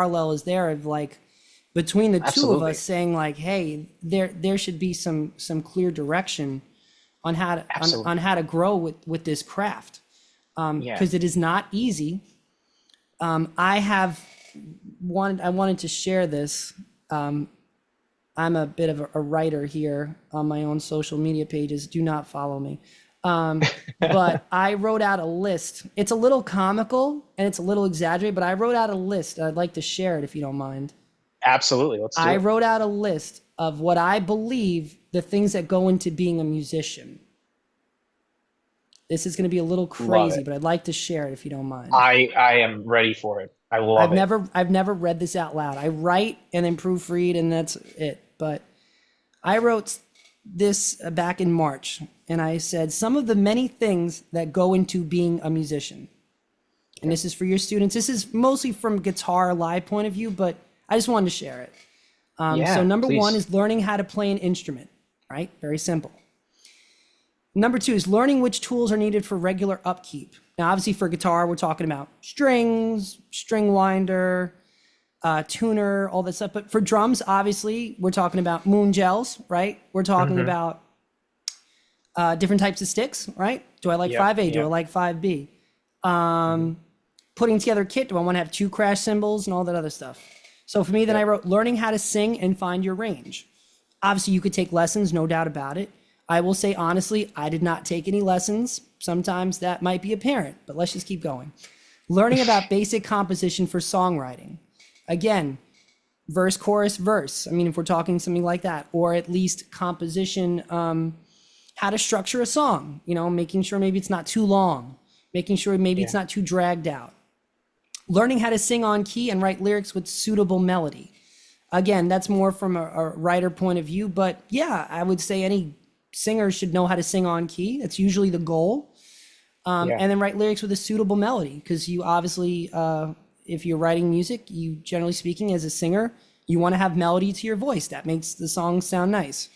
parallel is there of like between the two of Absolutely. us saying like, hey, there should be some clear direction on how to on Absolutely. how to grow with this craft, Yeah. because it is not easy. I wanted to share this. I'm a bit of a writer here on my own social media pages. Do not follow me. But I wrote out a list. It's a little comical and it's a little exaggerated, but I wrote out a list. I'd like to share it if you don't mind. Absolutely. Let's do I it. wrote out a list of what I believe the things that go into being a musician. This is going to be a little Love crazy, it. but I'd like to share it if you don't mind. I am ready for it. I love it. I've never read this out loud. I write and then proofread and that's it. But I wrote this back in March and I said some of the many things that go into being a musician. And this is for your students. This is mostly from guitar live point of view, but I just wanted to share it. So Yeah, number one please. is learning how to play an instrument, right? Very simple. Number two is learning which tools are needed for regular upkeep. Now, obviously for guitar, we're talking about strings, string winder, tuner, all that stuff. But for drums, obviously, we're talking about moon gels, right? We're talking Hmm. about different types of sticks, right? Do I like Yep. 5A? Do I Yep. like 5B? Hmm. Putting together a kit, do I want to have two crash cymbals and all that other stuff? So for me, then I Yep. wrote learning how to sing and find your range. Obviously, you could take lessons, no doubt about it. I will say honestly, I did not take any lessons. Sometimes that might be apparent, but let's just keep going. Learning about basic composition for songwriting. Again, verse, chorus, verse. I mean, if we're talking something like that, or at least composition, how to structure a song, you know, making sure maybe it's not too long, making sure maybe it's Yeah. not too dragged out. Learning how to sing on key and write lyrics with suitable melody. Again, that's more from a writer point of view, but yeah, I would say any singer should know how to sing on key. That's usually the goal. Yeah. And then write lyrics with a suitable melody, because you obviously, if you're writing music, you generally speaking, as a singer, you want to have melody to your voice. That makes the song sound nice.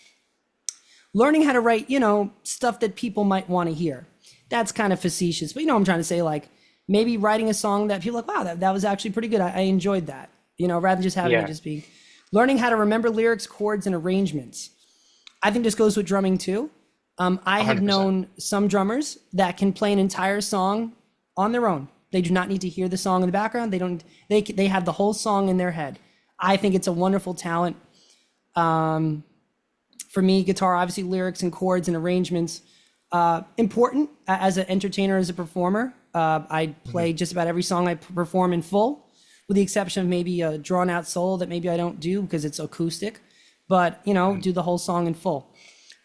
Learning how to write, you know, stuff that people might want to hear. That's kind of facetious, but you know what I'm trying to say? Like maybe writing a song that people are like, wow, that was actually pretty good. I enjoyed that, you know, rather than just having it Yeah. just be learning how to remember lyrics, chords, and arrangements. I think this goes with drumming too. I have 100%. known some drummers that can play an entire song on their own. They do not need to hear the song in the background. They don't. They have the whole song in their head. I think it's a wonderful talent. For me, guitar, obviously, lyrics and chords and arrangements, important as an entertainer, as a performer. I Hmm. play just about every song I perform in full, with the exception of maybe a drawn out solo that maybe I don't do because it's acoustic. But you know, do the whole song in full.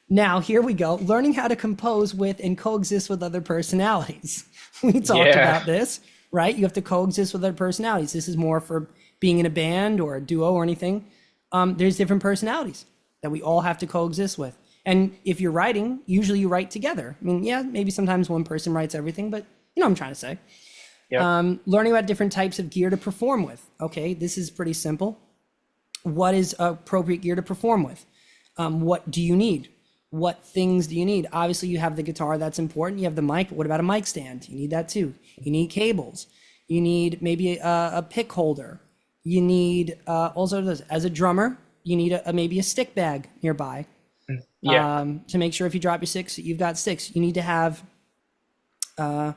Now, here we go. Learning how to compose with and coexist with other personalities. We talked Yeah. about this, right? You have to coexist with other personalities. This is more for being in a band or a duo or anything. There's different personalities that we all have to coexist with. And if you're writing, usually you write together. I mean, yeah, maybe sometimes one person writes everything, but you know what I'm trying to say. Yep. Learning about different types of gear to perform with. Okay, this is pretty simple. What is appropriate gear to perform with? What do you need? What things do you need? Obviously, you have the guitar, that's important. You have the mic, but what about a mic stand? You need that too. You need cables. You need maybe a pick holder. You need also this. As a drummer, you need maybe a stick bag nearby, Yeah. to make sure if you drop your sticks, you've got sticks. You need to have, I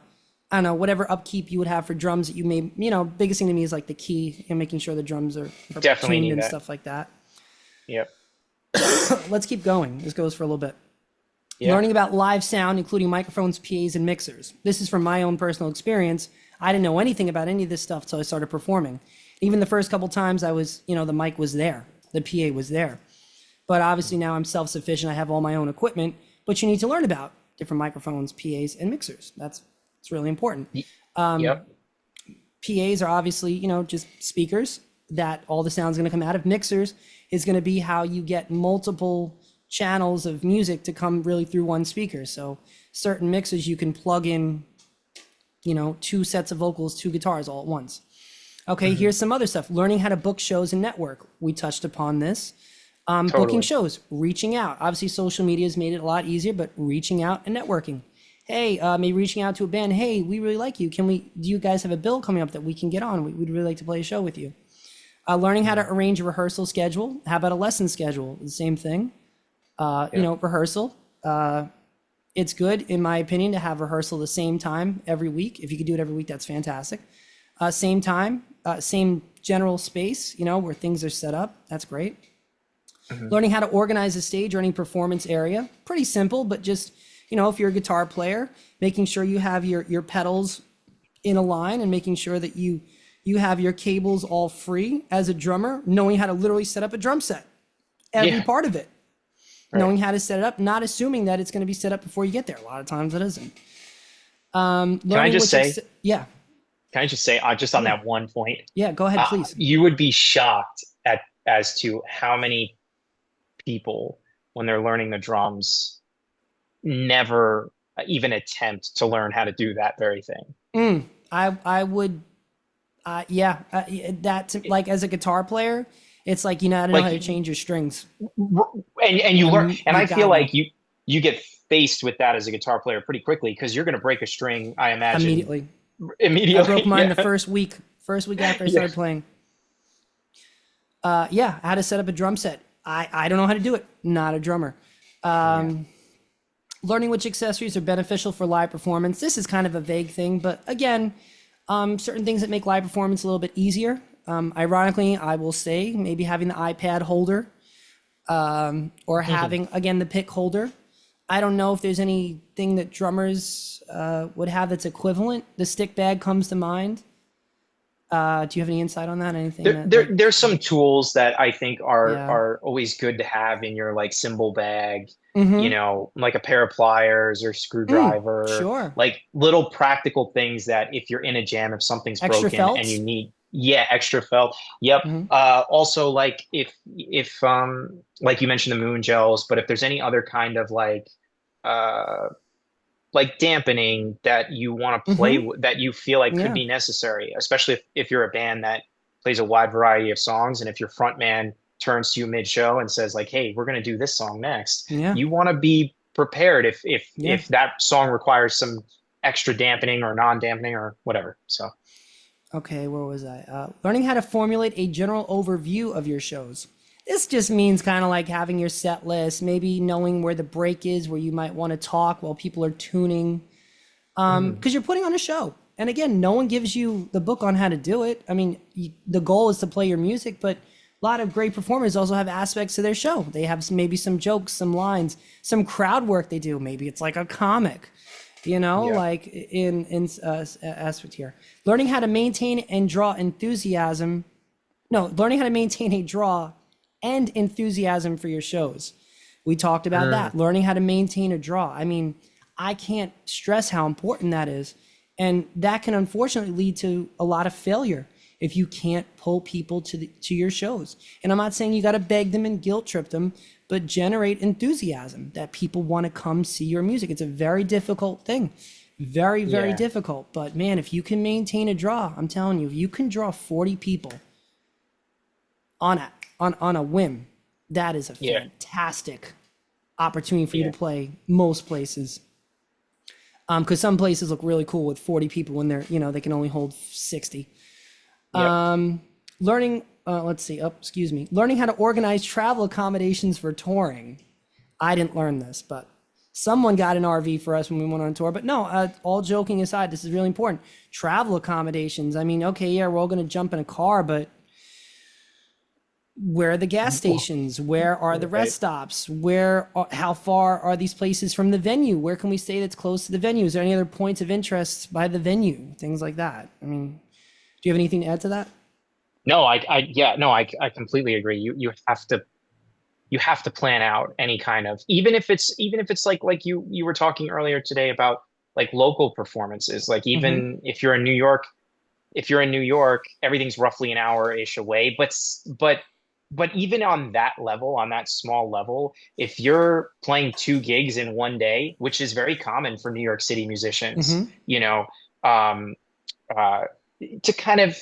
don't know, whatever upkeep you would have for drums that you may, you know, biggest thing to me is like the key and making sure the drums are Definitely tuned need and that. stuff like that. Yep. Let's keep going. This goes for a little bit. Yeah. Learning about live sound, including microphones, PAs, and mixers. This is from my own personal experience. I didn't know anything about any of this stuff until I started performing. Even the first couple times I was, you know, the mic was there, the PA was there. But obviously now I'm self-sufficient. I have all my own equipment, but you need to learn about different microphones, PAs, and mixers. It's really important. Y- Yep. PAs are obviously, you know, just speakers that all the sound's going to come out of. Mixers is going to be how you get multiple channels of music to come really through one speaker. So certain mixers you can plug in, you know, two sets of vocals, two guitars all at once. Okay, Hmm. here's some other stuff. Learning how to book shows and network. We touched upon this. Booking Totally. shows, reaching out. Obviously, social media has made it a lot easier, but reaching out and networking. Hey, maybe reaching out to a band. Hey, we really like you. Do you guys have a bill coming up that we can get on? We'd really like to play a show with you. Learning how to arrange a rehearsal schedule. How about a lesson schedule? The same thing. You know, rehearsal. It's good, in my opinion, to have rehearsal the same time every week. If you could do it every week, that's fantastic. Same time, same general space, you know, where things are set up. That's great. Learning how to organize a stage or any performance area. Pretty simple, but just, you know, if you're a guitar player, making sure you have your pedals in a line and making sure that you have your cables all free. As a drummer, knowing how to literally set up a drum set, every part of it. Right. Knowing how to set it up, not assuming that it's going to be set up before you get there. A lot of times it isn't. Can I just say? Yeah. Can I just say, just on that one point? Yeah, go ahead, please. You would be shocked as to how many people, when they're learning the drums, never even attempt to learn how to do that very thing. I would, that's like, as a guitar player, it's like, you know, I don't know how to change your strings. And you learn, and I feel like you get faced with that as a guitar player pretty quickly, because you're going to break a string, I imagine. Immediately. I broke mine the first week after I started playing. How to set up a drum set. I don't know how to do it. Not a drummer. Learning which accessories are beneficial for live performance. This is kind of a vague thing, but again, certain things that make live performance a little bit easier. Ironically, I will say maybe having the iPad holder, or having, again, the pick holder. I don't know if there's anything that drummers would have that's equivalent. The stick bag comes to mind. Do you have any insight on that? Anything? There's some tools that I think are always good to have in your like cymbal bag. You know, like a pair of pliers or screwdriver. Sure. Like little practical things that if you're in a jam, if something's extra broken felts? and you need, extra felt. Yep. Also, like if like you mentioned the moon gels, but if there's any other kind of like dampening that you want to play with, that you feel like could be necessary, especially if you're a band that plays a wide variety of songs, and if your front man turns to you mid-show and says like, hey, we're going to do this song next, you want to be prepared if that song requires some extra dampening or non-dampening or whatever. So okay, where was I? Learning how to formulate a general overview of your shows. This just means kind of like having your set list, maybe knowing where the break is, where you might want to talk while people are tuning, because you're putting on a show. And again, no one gives you the book on how to do it. I mean, the goal is to play your music, but a lot of great performers also have aspects to their show. They have maybe some jokes, some lines, some crowd work they do. Maybe it's like a comic, you know, like in aspect here. Learning how to maintain and draw enthusiasm. No, learning how to maintain a draw and enthusiasm for your shows. We talked about that. Learning how to maintain a draw. I mean, I can't stress how important that is. And that can unfortunately lead to a lot of failure if you can't pull people to your shows. And I'm not saying you got to beg them and guilt trip them, but generate enthusiasm that people want to come see your music. It's a very difficult thing. Very, very difficult. But man, if you can maintain a draw, I'm telling you, if you can draw 40 people on a whim, that is a fantastic opportunity for you to play most places. Because some places look really cool with 40 people when they're, you know, they can only hold 60. Learning, learning how to organize travel accommodations for touring. I didn't learn this, but someone got an RV for us when we went on tour. But no, all joking aside, this is really important. Travel accommodations. I mean, okay, yeah, we're all going to jump in a car, but where are the gas stations? Where are the rest stops? How far are these places from the venue? Where can we stay that's close to the venue? Is there any other points of interest by the venue? Things like that. I mean, do you have anything to add to that? No, I completely agree. You have to plan out any kind of, even if it's like you were talking earlier today about like local performances. Like even if you're in New York, everything's roughly an hour-ish away. But even on that level, on that small level, if you're playing 2 gigs in one day, which is very common for New York City musicians, you know, to kind of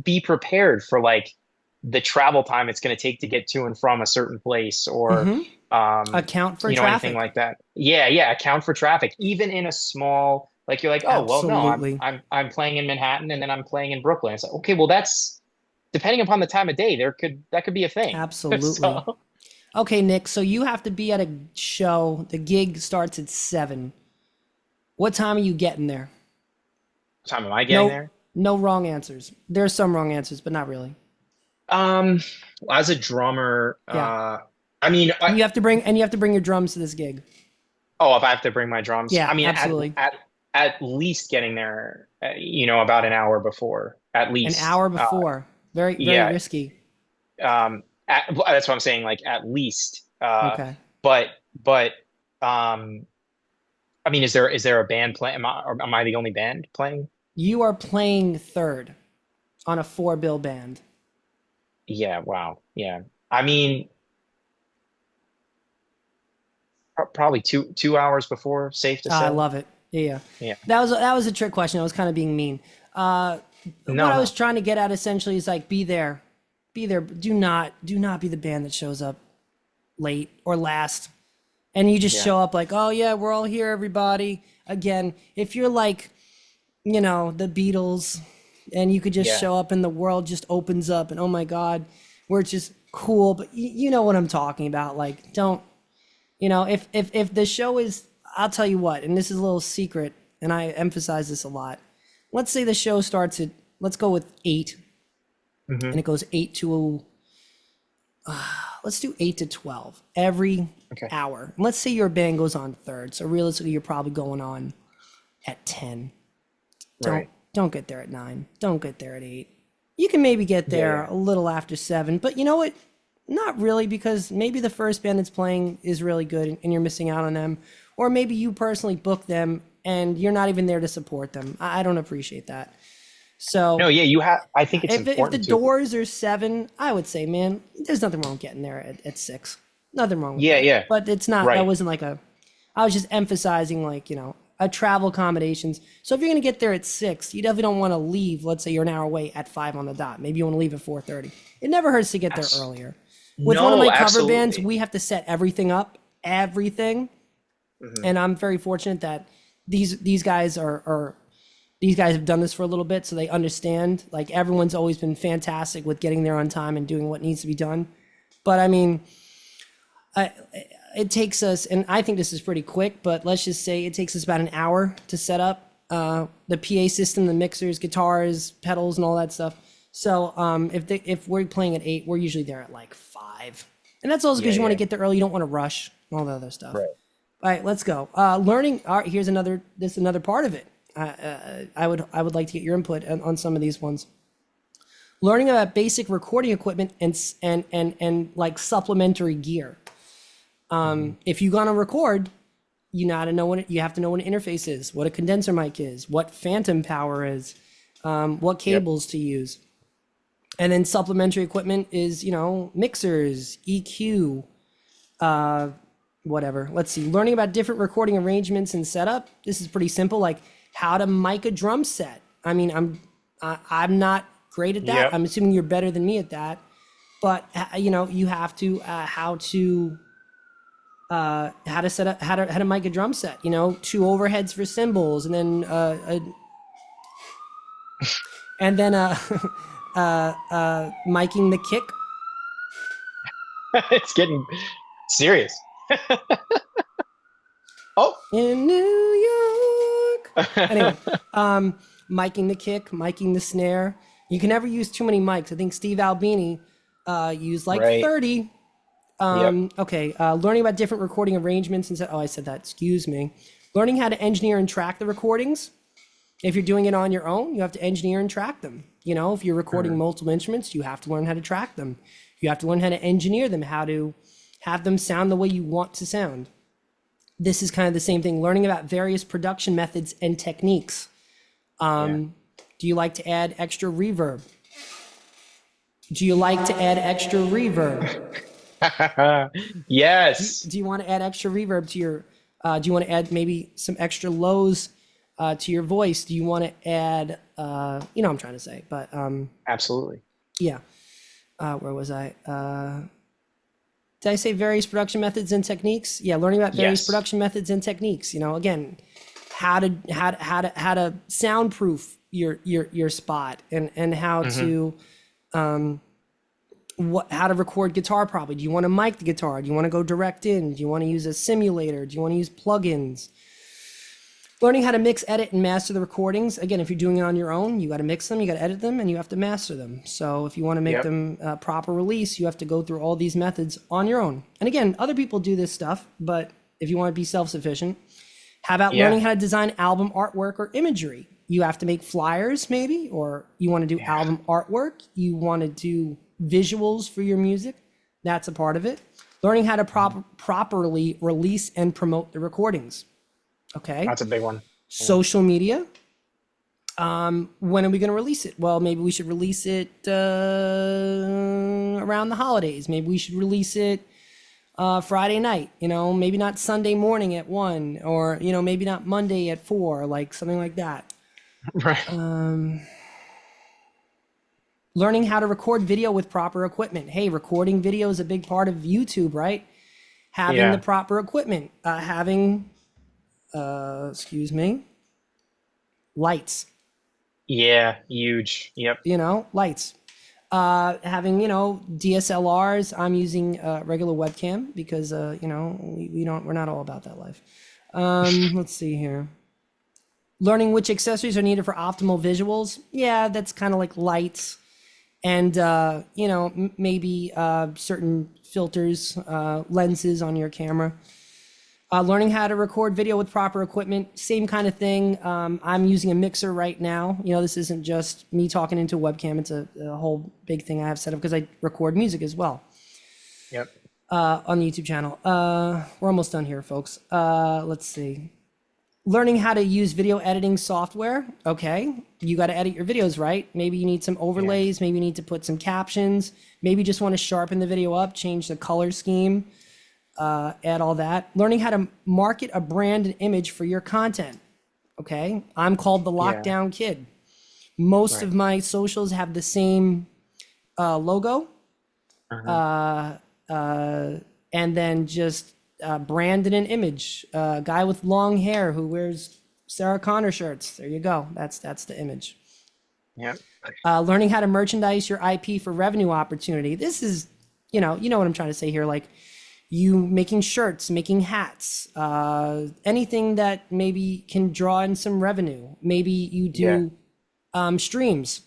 be prepared for like the travel time it's going to take to get to and from a certain place, or account for traffic, anything like that. Account for traffic, even in a small, like you're like, oh, well, no, I'm playing in Manhattan and then I'm playing in Brooklyn. It's like, okay, well, that's depending upon the time of day, that could be a thing. Absolutely. So, Okay, Nick, so you have to be at a show. The gig starts at 7. What time are you getting there? what time am I getting No, there? no wrong answers. There's some wrong answers, but not really. Um, as a drummer, Yeah. I mean, You have to bring your drums to this gig. oh, if I have to bring my drums, Yeah, I mean, absolutely. at least getting there, about an hour before, at An least. hour before. Very, very Yeah, risky. that's what I'm saying, like at least. Okay. But but um, I mean, is there a band playing? Am I the only band playing? You are playing third on a 4 bill band. Yeah, wow. Yeah. I mean, probably two hours before, safe to I say. love it. Yeah. Yeah. That was a trick question. I was kind of being mean. What No, I was no. trying to get at essentially is like be there. Be there. Do not be the band that shows up late or last. And you just Yeah. show up like, "Oh yeah, we're all here everybody." Again, if you're like, the Beatles and you could just Yeah. show up and the world just opens up and oh my god, we're just cool, but you know what I'm talking about. Like don't, if the show is, I'll tell you what, and this is a little secret, and I emphasize this a lot. Let's say the show starts at, let's go with 8, and Hmm. it goes 8 to, let's do 8 to 12 every Okay. hour. And let's say your band goes on third, so realistically, you're probably going on at 10. Don't Right. don't get there at 9. Don't get there at 8. You can maybe get Yeah. there Yeah. a little after 7, but you know what? Not really, because maybe the first band that's playing is really good and you're missing out on them, or maybe you personally book them and you're not even there to support them. I don't appreciate that. So No, yeah, you have, I think it's if the important to. doors are 7, I would say, man, there's nothing wrong with getting there at 6. Nothing wrong with Yeah, that. yeah. But it's not. That Right. wasn't like a. I was just emphasizing like a travel accommodations. So if you're gonna get there at 6, you definitely don't want to leave. Let's say you're an hour away at 5 on the dot. Maybe you want to leave at 4:30. It never hurts to get there Abs- earlier. With one of No, my cover bands, absolutely. we have to set everything up, everything, Hmm. and I'm very fortunate that these guys are these guys have done this for a little bit, so they understand. Like everyone's always been fantastic with getting there on time and doing what needs to be done. But I mean, I, it takes us, and I think this is pretty quick, but let's just say it takes us about an hour to set up the PA system, the mixers, guitars, pedals, and all that stuff. So if we're playing at 8, we're usually there at like 5, and that's also Yeah, because you want to yeah. get there early. You don't want to rush and all the other stuff. Right. All right, let's go. Learning. All right, here's another. This is another part of it. I would like to get your input on some of these ones. Learning about basic recording equipment and like supplementary gear. If you're gonna record, you have to know what an interface is, what a condenser mic is, what phantom power is, what Yep. cables to use, and then supplementary equipment is mixers, EQ, whatever. Let's see. Learning about different recording arrangements and setup. This is pretty simple. Like how to mic a drum set. I mean, I'm not great at that. Yep. I'm assuming you're better than me at that. But you have to how to set up how to mic a drum set. 2 overheads for cymbals, and then miking the kick. It's getting serious. Oh. In New York. Anyway, miking the kick, miking the snare. You can never use too many mics. I think Steve Albini used like Right. 30. Yep. Okay, learning about different recording arrangements and I said that. Excuse me. Learning how to engineer and track the recordings. If you're doing it on your own, you have to engineer and track them. If you're recording multiple instruments, you have to learn how to track them. You have to learn how to engineer them, how to have them sound the way you want to sound. This is kind of the same thing. Learning about various production methods and techniques. Yeah. Do you like to add extra reverb? Do you like to add extra reverb? Yes. Do you want to add extra reverb to your? Do you want to add maybe some extra lows to your voice? Do you want to add? What I'm trying to say, but Absolutely. yeah. Where was I? Did I say various production methods and techniques? Yeah, learning about various Yes. production methods and techniques. Again, how to soundproof your spot and how to How to record guitar probably. Do you want to mic the guitar? Do you want to go direct in? Do you want to use a simulator? Do you want to use plugins? Learning how to mix, edit, and master the recordings. Again, if you're doing it on your own, you got to mix them, you got to edit them, and you have to master them. So if you want to make them proper release, you have to go through all these methods on your own. And again, other people do this stuff, but if you want to be self-sufficient, how about learning how to design album artwork or imagery? You have to make flyers maybe, or you want to do album artwork. You want to do visuals for your music. That's a part of it. Learning how to properly release and promote the recordings. Okay. That's a big one. Social media. When are we going to release it? Well, maybe we should release it around the holidays. Maybe we should release it Friday night, maybe not Sunday morning at 1, or, maybe not Monday at 4, like something like that. Right. Learning how to record video with proper equipment. Hey, recording video is a big part of YouTube, right? Having the proper equipment, having, lights. Yeah, huge. Yep. Lights. Having, DSLRs. I'm using regular webcam because, we're not all about that life. Let's see here. Learning which accessories are needed for optimal visuals. Yeah, that's kind of like lights and, maybe certain filters, lenses on your camera. Learning how to record video with proper equipment, same kind of thing. I'm using a mixer right now. This isn't just me talking into a webcam. It's a whole big thing I have set up because I record music as well. Yep. On the YouTube channel. We're almost done here, folks. Let's see. Learning how to use video editing software. Okay, you got to edit your videos, right? Maybe you need some overlays. Maybe you need to put some captions. Maybe you just want to sharpen the video up, change the color scheme. Add all that. Learning how to market a brand and image for your content. Okay. I'm called the Lockdown Kid. Most of my socials have the same logo. And then just brand and an image. Guy with long hair who wears Sarah Connor shirts. There you go. That's the image. Yep. Learning how to merchandise your IP for revenue opportunity. This is, you know what I'm trying to say here. Like, you making shirts, making hats, anything that maybe can draw in some revenue. Maybe you do streams.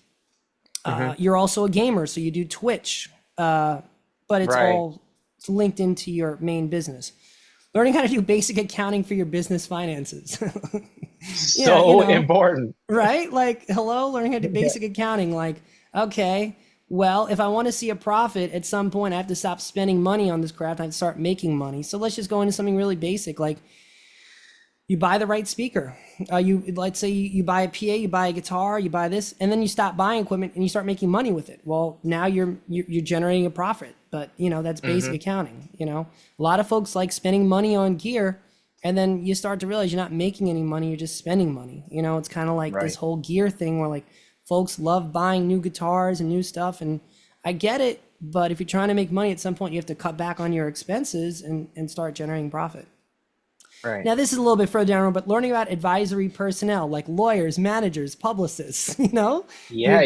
You're also a gamer, so you do Twitch, but it's all linked into your main business. Learning how to do basic accounting for your business finances. Important. Right? Like, hello, learning how to do basic accounting. Like, okay, well, if I want to see a profit at some point, I have to stop spending money on this crap and start making money. So let's just go into something really basic. Like, you buy the right speaker. Let's say you buy a PA, you buy a guitar, you buy this, and then you stop buying equipment and you start making money with it. Well, now you're generating a profit, but that's basic accounting. A lot of folks like spending money on gear, and then you start to realize you're not making any money, you're just spending money. It's kind of like this whole gear thing where, like, folks love buying new guitars and new stuff, and I get it, but if you're trying to make money, at some point you have to cut back on your expenses and start generating profit. Right. Now, this is a little bit further down, but learning about advisory personnel like lawyers, managers, publicists, you're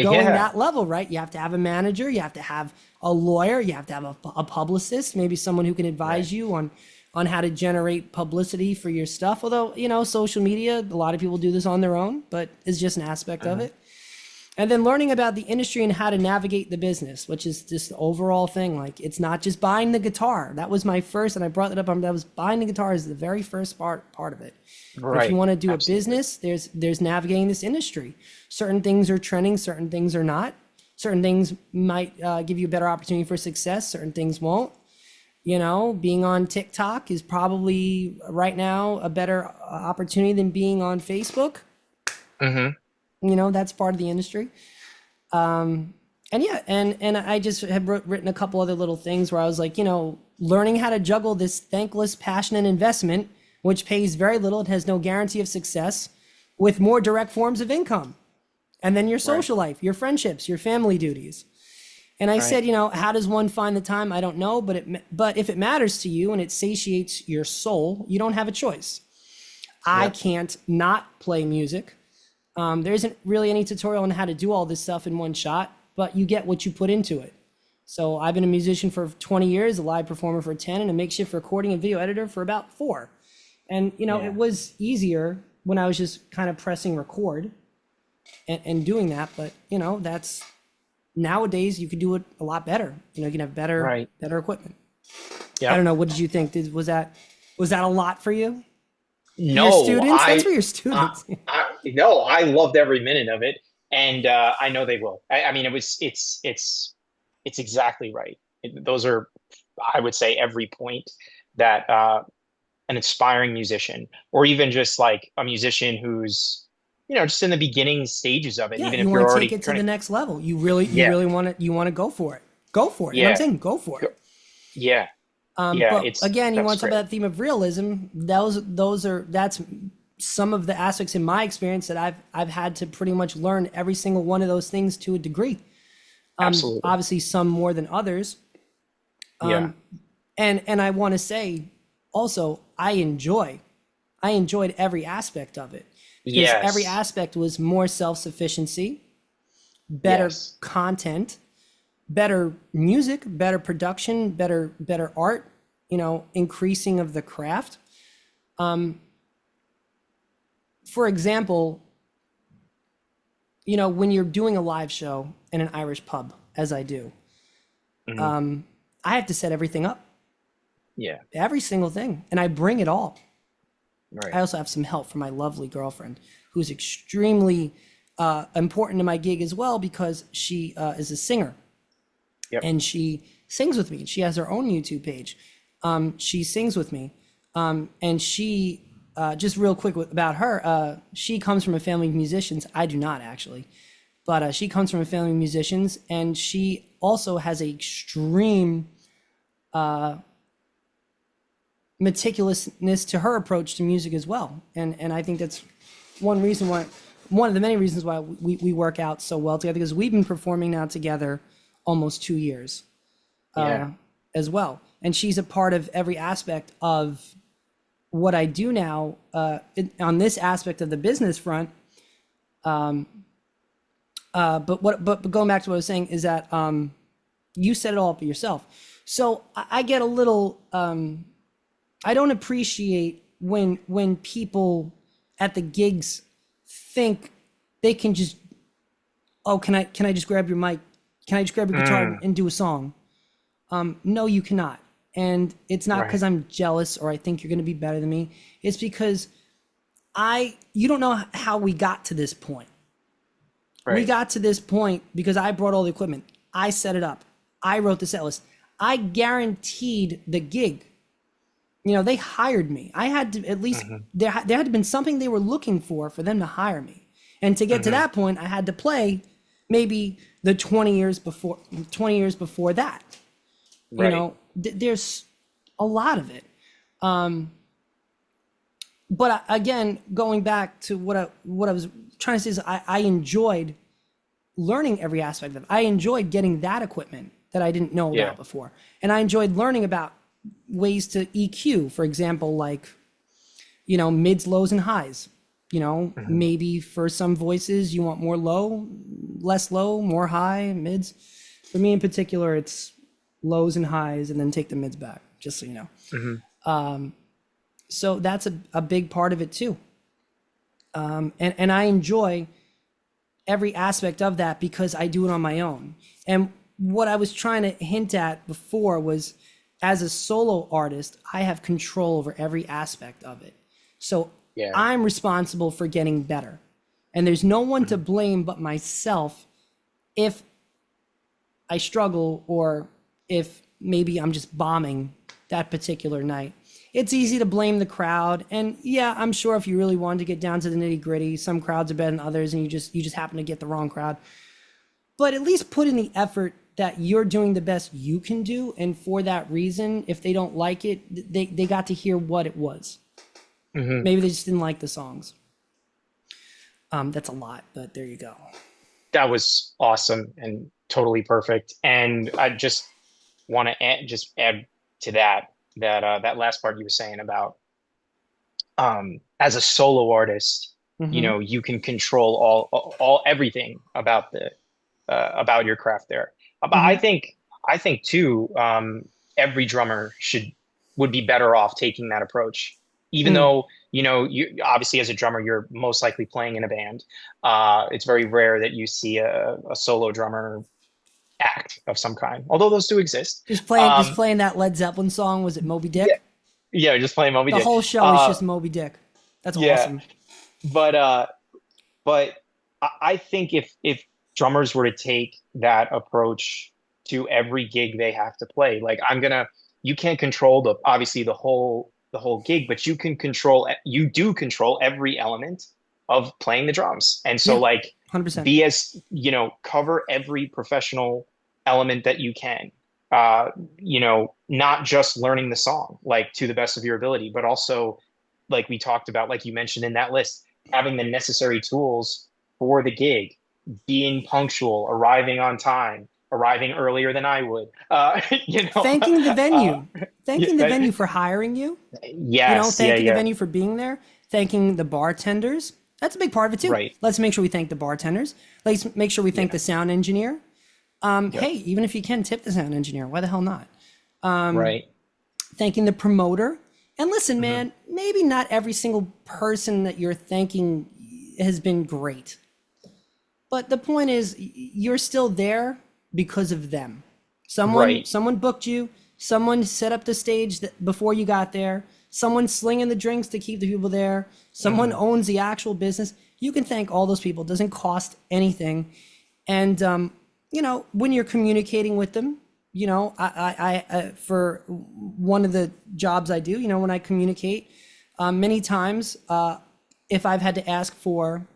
going that level, right? You have to have a manager, you have to have a lawyer, you have to have a publicist, maybe someone who can advise you on how to generate publicity for your stuff. Although, social media, a lot of people do this on their own, but it's just an aspect of it. And then learning about the industry and how to navigate the business, which is just the overall thing. Like, it's not just buying the guitar. That was my first, and I brought it up. That was buying the guitar is the very first part of it. Right. If you want to do a business, there's navigating this industry. Certain things are trending, certain things are not. Certain things might give you a better opportunity for success. Certain things won't. Being on TikTok is probably right now a better opportunity than being on Facebook. That's part of the industry. And I just have written a couple other little things where I was like, learning how to juggle this thankless passion and investment, which pays very little and has no guarantee of success, with more direct forms of income. And then your social life, your friendships, your family duties. And I said, how does one find the time? I don't know, but if it matters to you and it satiates your soul, you don't have a choice. I can't not play music. There isn't really any tutorial on how to do all this stuff in one shot. but you get what you put into it. So I've been a musician for 20 years, a live performer for 10, and a makeshift recording and video editor for about 4. And, it was easier when I was just kind of pressing record and doing that. But, that's nowadays you could do it a lot better. You can have better equipment. Yeah. I don't know. What did you think? Was that a lot for you? No, your students? That's for your students. No, I loved every minute of it. And I know they will. I mean, it's exactly right. Those are, I would say, every point that an aspiring musician, or even just like a musician who's, just in the beginning stages of it, Yeah, even you if you're want to already take it to trying the to, next level. You really want to go for it. Go for it. And I'm saying go for it. Yeah. But again, you want to talk great. about that theme of realism. That's some of the aspects in my experience that I've had to pretty much learn every single one of those things to a degree. Absolutely. Obviously some more than others. Yeah. And I want to say also, I enjoyed every aspect of it, because every aspect was more self-sufficiency, better content, better music, better production, better art, increasing of the craft. For example, when you're doing a live show in an Irish pub, as I do, I have to set everything up. Yeah. Every single thing. And I bring it all. Right. I also have some help from my lovely girlfriend, who's extremely important to my gig as well, because she is a singer. Yep. And she sings with me. She has her own YouTube page. She sings with me. And she, just real quick about her, she comes from a family of musicians. I do not, actually. But she comes from a family of musicians, and she also has a extreme meticulousness to her approach to music as well. And I think that's one of the many reasons why we work out so well together, because we've been performing now together almost 2 years as well. And she's a part of every aspect of what I do now on this aspect of the business front. But going back to what I was saying is that you set it all up for yourself. So I get a little, I don't appreciate when people at the gigs think they can just, can I just grab your mic? Can I just grab your guitar and do a song? No, you cannot. And it's not because I'm jealous or I think you're going to be better than me. It's because you don't know how we got to this point. Right. We got to this point because I brought all the equipment. I set it up. I wrote the set list. I guaranteed the gig. They hired me. I had to at least, there had to have been something they were looking for them to hire me. And to get to that point, I had to play maybe the 20 years before that. Right. There's a lot of it. But again, going back to what I was trying to say is I enjoyed learning every aspect of it. I enjoyed getting that equipment that I didn't know about before. And I enjoyed learning about ways to EQ, for example, like, mids, lows, and highs. Maybe for some voices you want more low, less low, more high, mids. For me in particular, it's lows and highs, and then take the mids back, just so you know. So that's a big part of it too. And I enjoy every aspect of that because I do it on my own. And what I was trying to hint at before was, as a solo artist, I have control over every aspect of it. So I'm responsible for getting better. And there's no one to blame but myself if I struggle, or if maybe I'm just bombing that particular night. It's easy to blame the crowd. And yeah, I'm sure if you really wanted to get down to the nitty gritty, some crowds are better than others, and you just happen to get the wrong crowd. But at least put in the effort that you're doing the best you can do. And for that reason, if they don't like it, they got to hear what it was. Maybe they just didn't like the songs. That's a lot, but there you go. That was awesome and totally perfect. And I just want to add to that last part you were saying about as a solo artist, you can control all everything about about your craft there. But Hmm. I think too, every drummer would be better off taking that approach. Even Mm. though, you obviously as a drummer, you're most likely playing in a band. It's very rare that you see a solo drummer act of some kind, although those do exist. Just Um, playing that Led Zeppelin song. Was it Moby yeah, Dick? yeah, just playing Moby The Dick. whole show is just Moby Dick. That's Yeah, awesome. but I think if drummers were to take that approach to every gig they have to play, like you can't control obviously the whole gig, but you do control every element of playing the drums. And so Yeah, like 100%. be as, cover every professional element that you can. Not just learning the song like to the best of your ability, but also like we talked about, like you mentioned in that list, having the necessary tools for the gig, being punctual, arriving on time, arriving earlier than I would. Thanking the Uh, venue, yeah, thanking the venue for hiring you. yes, yeah, Thanking the yeah, venue for being there, thanking the bartenders. That's a big part of it too. right, Let's make sure we thank the bartenders. Let's make sure we thank yeah, the sound engineer. yep, Hey, even if you can tip the sound engineer, why the hell not? right, Thanking the promoter. And listen, hmm man, maybe not every single person that you're thanking has been great. But the point is, you're still there because of them. right, Someone booked you. Someone set up the stage before you got there. Someone slinging the drinks to keep the people there. Someone hmm owns the actual business. You can thank all those people. It doesn't cost anything. And when you're communicating with them, for one of the jobs I do, when I communicate, many times, if I've had to ask for,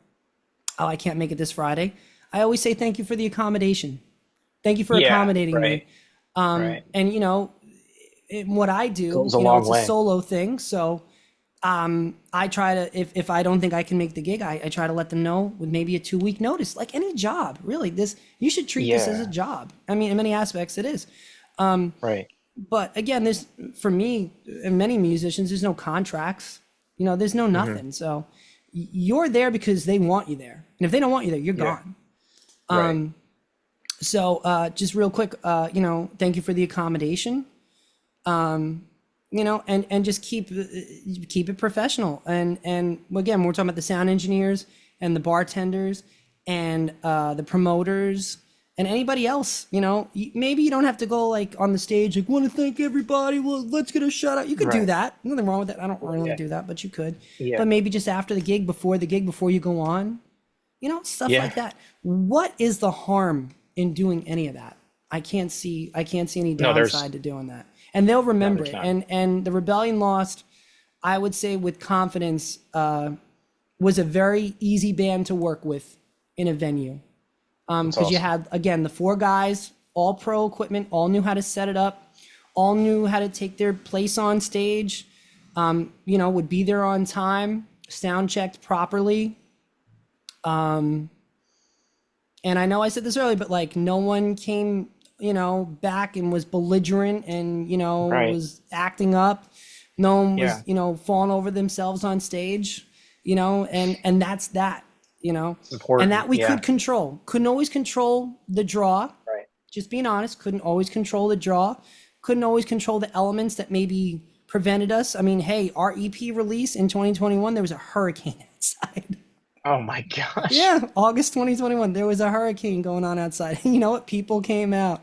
oh, I can't make it this Friday, I always say thank you for the accommodation. Thank you for yeah, accommodating right, me. right. And what I do, Goes a long it's a way. solo thing. So I try to, if I don't think I can make the gig, I try to let them know with maybe a 2 week notice, like any job, really. You should treat this as a Yeah, job. I mean, in many aspects, it is. right. But again, for me and many musicians, there's no contracts. There's no hmm nothing. So you're there because they want you there, and if they don't want you there, you're Yeah, gone. right. So just real quick, thank you for the accommodation. And just keep it professional. And again, we're talking about the sound engineers and the bartenders and the promoters and anybody else. Maybe you don't have to go like on the stage like want to thank everybody. Well, let's get a shout out. You could do Right. that. Nothing wrong with that. I don't really Yeah. do that, but you could. Yeah. But maybe just after the gig, before you go on, stuff Yeah. like that. What is the harm in doing any of that? I can't see any No, downside to doing that. And they'll remember there's it. not. And the Rebellion Lost, I would say with confidence, was a very easy band to work with in a venue. That's Because you awesome. had, again, the four guys, all pro equipment, all knew how to set it up, all knew how to take their place on stage, would be there on time, sound checked properly. And I know I said this earlier, but like no one came, back and was belligerent and, Right. was acting up. No one was, Yeah. falling over themselves on stage, and that's that, It's and important. that we Yeah. could control. Couldn't always control the draw. Right. Just being honest, couldn't always control the draw. Couldn't always control the elements that maybe prevented us. I mean, hey, our EP release in 2021, there was a hurricane outside. Oh my gosh. Yeah, August 2021, there was a hurricane going on outside. You know what? People came out.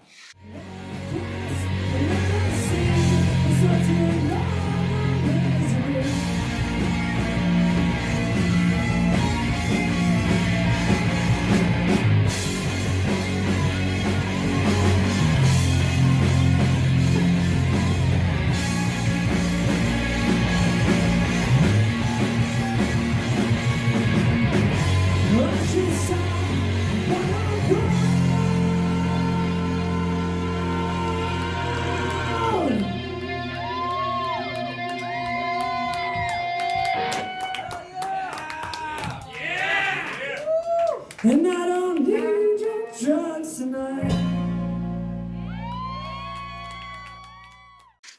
And I don't need your drugs tonight.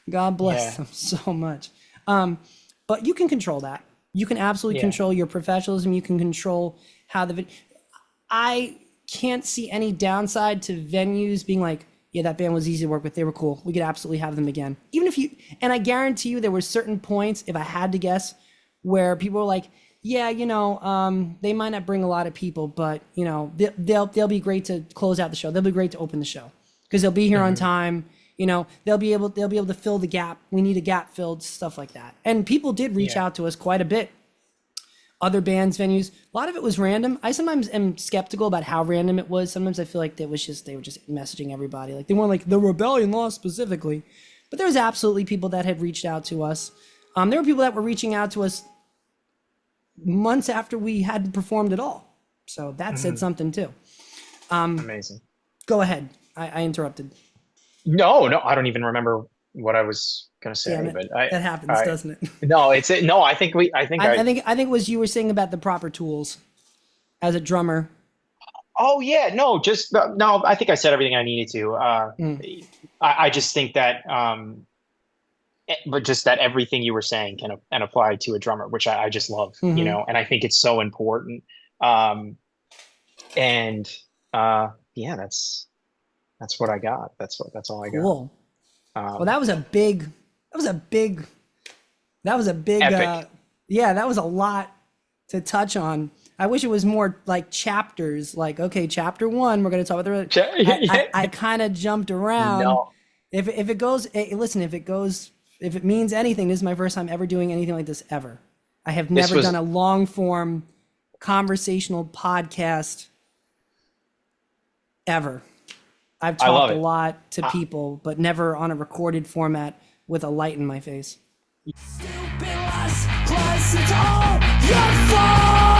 God bless Yeah. them so much. But you can control that. You can absolutely Yeah. control your professionalism. You can control how the I can't see any downside to venues being like, yeah, that band was easy to work with. They were cool. We could absolutely have them again. Even if you, and I guarantee you there were certain points, if I had to guess, where people were like, yeah, they might not bring a lot of people, but they'll be great to close out the show. They'll be great to open the show because they'll be here on time. They'll be able to fill the gap. We need a gap filled, stuff like that. And people did reach out to us quite a bit. Other bands, venues, a lot of it was random. I sometimes am skeptical about how random it was. Sometimes I feel like they were just messaging everybody. Like they weren't like the Rebellion Lost specifically, but there was absolutely people that had reached out to us. There were people that were reaching out to us months after we hadn't performed at all. So that said something too. Amazing. Go ahead. I interrupted. No, I don't even remember what I was going to say. But that happens, doesn't it? No, I think it was you were saying about the proper tools as a drummer. Oh yeah, no, I think I said everything I needed to. I just think that, but just that everything you were saying can apply to a drummer, which I just love, and I think it's so important. Yeah, that's what I got. That's all I got. Cool. Well, that was a big, epic. That was a lot to touch on. I wish it was more like chapters, like, okay, chapter 1, we're going to talk about the, I kind of jumped around. No. If it means anything, this is my first time ever doing anything like this ever. I have never done a long form conversational podcast ever. I've talked a lot to people, but never on a recorded format with a light in my face. Stupid lust, plus it's all your fault.